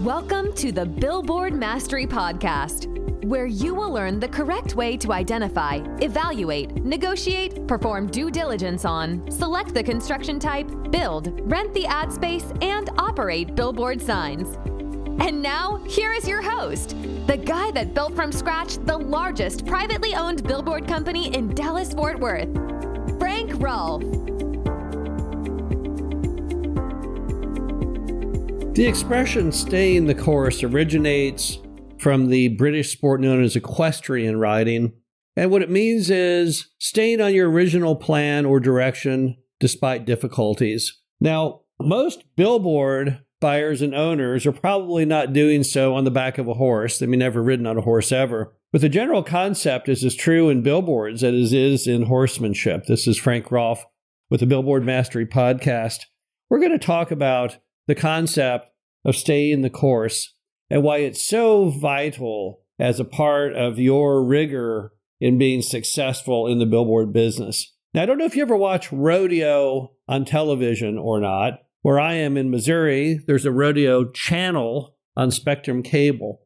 Welcome to the Billboard Mastery Podcast, where you will learn the correct way to identify, evaluate, negotiate, perform due diligence on, select the construction type, build, rent the ad space, and operate billboard signs. And now, here is your host, the guy that built from scratch the largest privately owned billboard company in Dallas-Fort Worth, Frank Rolfe. The expression "staying the course" originates from the British sport known as equestrian riding, and what it means is staying on your original plan or direction despite difficulties. Now, most billboard buyers and owners are probably not doing so on the back of a horse. They may never ridden on a horse ever. But the general concept is as true in billboards as it is in horsemanship. This is Frank Rolfe with the Billboard Mastery Podcast. We're going to talk about the concept of staying the course and why it's so vital as a part of your rigor in being successful in the billboard business. Now, I don't know if you ever watch rodeo on television or not. Where I am in Missouri, there's a rodeo channel on Spectrum Cable.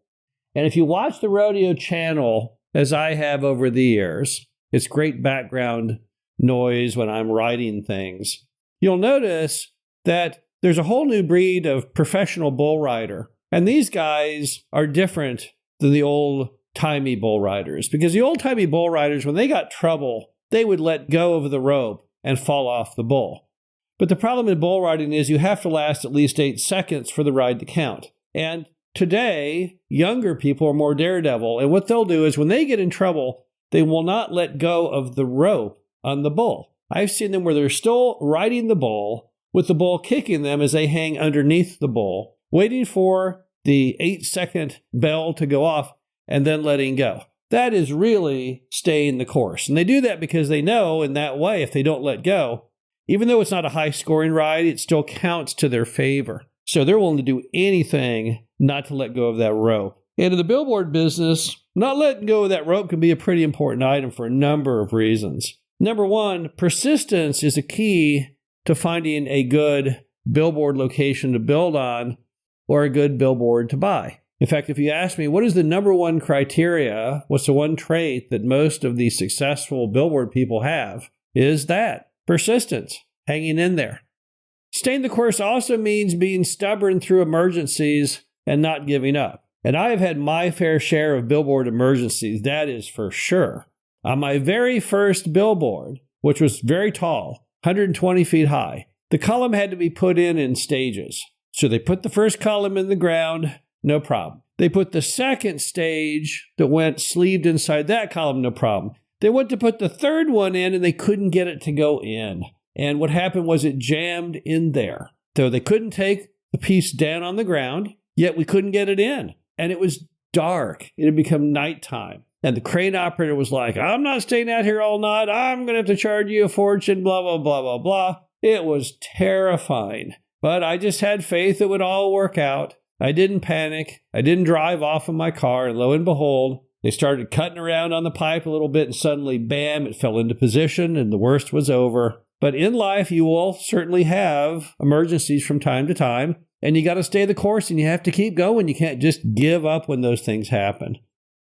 And if you watch the rodeo channel, as I have over the years, it's great background noise when I'm writing things. You'll notice that there's a whole new breed of professional bull rider. And these guys are different than the old-timey bull riders. Because the old-timey bull riders, when they got trouble, they would let go of the rope and fall off the bull. But the problem in bull riding is you have to last at least 8 seconds for the ride to count. And today, younger people are more daredevil. And what they'll do is when they get in trouble, they will not let go of the rope on the bull. I've seen them where they're still riding the bull with the bull kicking them as they hang underneath the bull, waiting for the 8-second bell to go off and then letting go. That is really staying the course. And they do that because they know in that way, if they don't let go, even though it's not a high-scoring ride, it still counts to their favor. So they're willing to do anything not to let go of that rope. And in the billboard business, not letting go of that rope can be a pretty important item for a number of reasons. Number one, persistence is a key to finding a good billboard location to build on or a good billboard to buy. In fact, if you ask me, what is the number one criteria, what's the one trait that most of the successful billboard people have, is that. Persistence, hanging in there. Staying the course also means being stubborn through emergencies and not giving up. And I have had my fair share of billboard emergencies, that is for sure. On my very first billboard, which was very tall, 120 feet high, the column had to be put in stages. So they put the first column in the ground, no problem. They put the second stage that went sleeved inside that column, no problem. They went to put the third one in and they couldn't get it to go in. And what happened was it jammed in there. So they couldn't take the piece down on the ground, yet we couldn't get it in. And it was dark. It had become nighttime. And the crane operator was like, I'm not staying out here all night. I'm going to have to charge you a fortune, blah, blah, blah, blah, blah. It was terrifying. But I just had faith it would all work out. I didn't panic. I didn't drive off in my car. And lo and behold, they started cutting around on the pipe a little bit, and suddenly, bam, it fell into position, and the worst was over. But in life, you will certainly have emergencies from time to time, and you got to stay the course, and you have to keep going. You can't just give up when those things happen.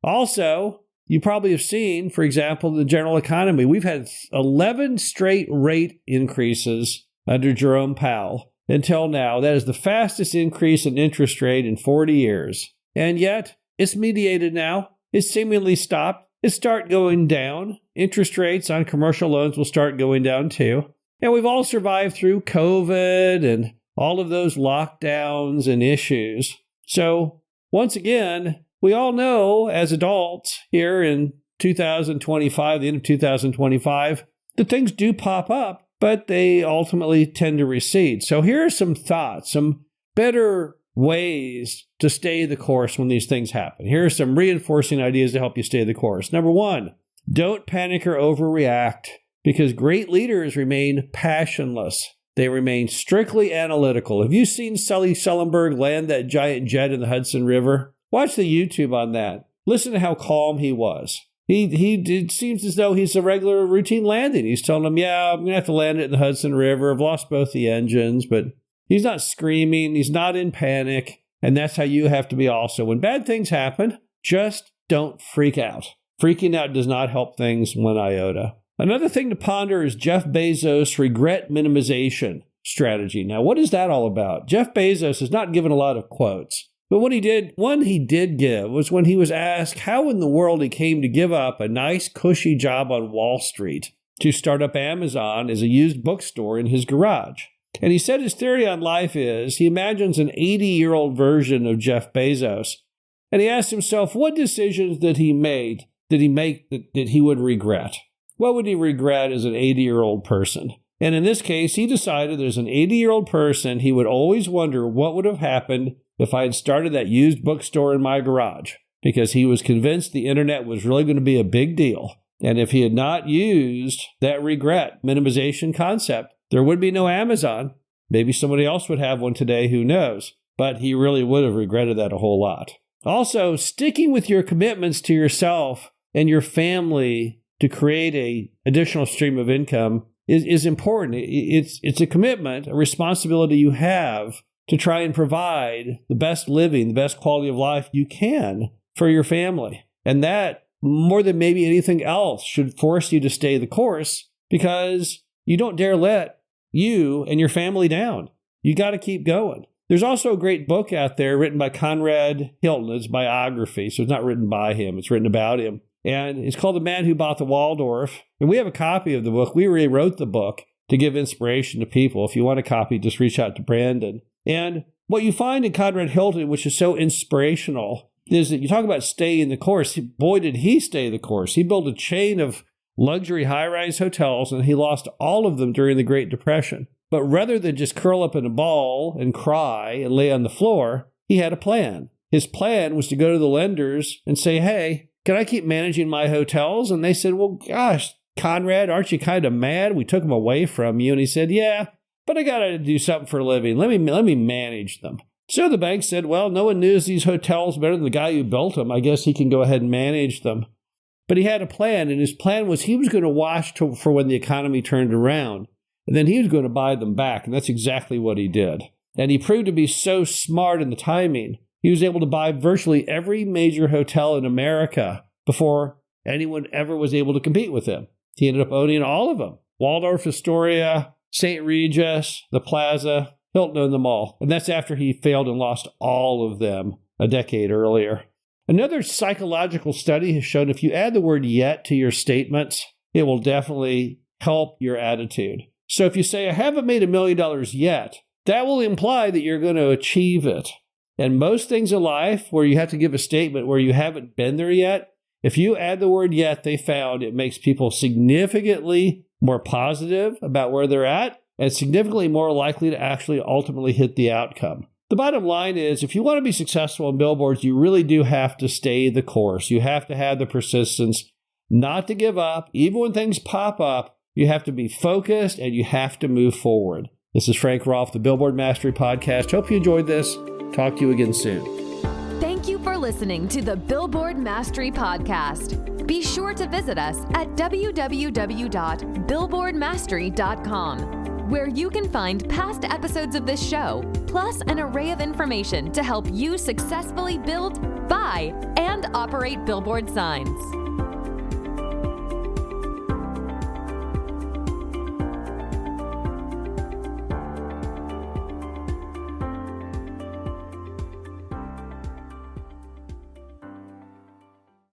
Also, you probably have seen, for example, the general economy. We've had 11 straight rate increases under Jerome Powell until now. That is the fastest increase in interest rate in 40 years. And yet, it's mediated now. It's seemingly stopped. It start going down. Interest rates on commercial loans will start going down too. And we've all survived through COVID and all of those lockdowns and issues. So once again, we all know as adults here in 2025, the end of 2025, that things do pop up, but they ultimately tend to recede. So here are some thoughts, some better ways to stay the course when these things happen. Here are some reinforcing ideas to help you stay the course. Number one, don't panic or overreact, because great leaders remain passionless. They remain strictly analytical. Have you seen Sully Sullenberg land that giant jet in the Hudson River? Watch the YouTube on that. Listen to how calm he was. It seems as though he's a regular routine landing. He's telling them, yeah, I'm going to have to land it in the Hudson River. I've lost both the engines, but he's not screaming. He's not in panic. And that's how you have to be also. When bad things happen, just don't freak out. Freaking out does not help things one iota. Another thing to ponder is Jeff Bezos' regret minimization strategy. Now, what is that all about? Jeff Bezos has not given a lot of quotes. But one he did give was when he was asked how in the world he came to give up a nice, cushy job on Wall Street to start up Amazon as a used bookstore in his garage. And he said his theory on life is he imagines an 80-year-old version of Jeff Bezos. And he asked himself, what decisions did he make that he would regret? What would he regret as an 80-year-old person? And in this case, he decided there's an 80-year-old person, he would always wonder what would have happened if I had started that used bookstore in my garage, because he was convinced the internet was really going to be a big deal. And if he had not used that regret minimization concept, there would be no Amazon. Maybe somebody else would have one today, who knows? But he really would have regretted that a whole lot. Also, sticking with your commitments to yourself and your family to create an additional stream of income is important. It's a commitment, a responsibility you have to try and provide the best living, the best quality of life you can for your family. And that, more than maybe anything else, should force you to stay the course, because you don't dare let you and your family down. You got to keep going. There's also a great book out there written by Conrad Hilton. It's biography, so it's not written by him. It's written about him. And it's called The Man Who Bought the Waldorf. And we have a copy of the book. We rewrote the book to give inspiration to people. If you want a copy, just reach out to Brandon. And what you find in Conrad Hilton, which is so inspirational, is that you talk about staying the course. Boy, did he stay the course. He built a chain of luxury high-rise hotels, and he lost all of them during the Great Depression. But rather than just curl up in a ball and cry and lay on the floor, he had a plan. His plan was to go to the lenders and say, hey, can I keep managing my hotels? And they said, well, gosh, Conrad, aren't you kind of mad? We took them away from you. And he said, yeah, but I got to do something for a living. Let me manage them. So the bank said, well, no one knows these hotels better than the guy who built them. I guess he can go ahead and manage them. But he had a plan, and his plan was he was going to watch for when the economy turned around, and then he was going to buy them back, and that's exactly what he did. And he proved to be so smart in the timing, he was able to buy virtually every major hotel in America before anyone ever was able to compete with him. He ended up owning all of them. Waldorf Astoria, St. Regis, the Plaza, Hilton owned them all. And that's after he failed and lost all of them a decade earlier. Another psychological study has shown if you add the word yet to your statements, it will definitely help your attitude. So if you say, I haven't made $1 million yet, that will imply that you're going to achieve it. And most things in life where you have to give a statement where you haven't been there yet, if you add the word yet, they found it makes people significantly more positive about where they're at and significantly more likely to actually ultimately hit the outcome. The bottom line is, if you want to be successful in billboards, you really do have to stay the course. You have to have the persistence not to give up. Even when things pop up, you have to be focused and you have to move forward. This is Frank Rolfe, the Billboard Mastery Podcast. Hope you enjoyed this. Talk to you again soon. Thank you for listening to the Billboard Mastery Podcast. Be sure to visit us at www.billboardmastery.com, where you can find past episodes of this show, plus an array of information to help you successfully build, buy, and operate billboard signs.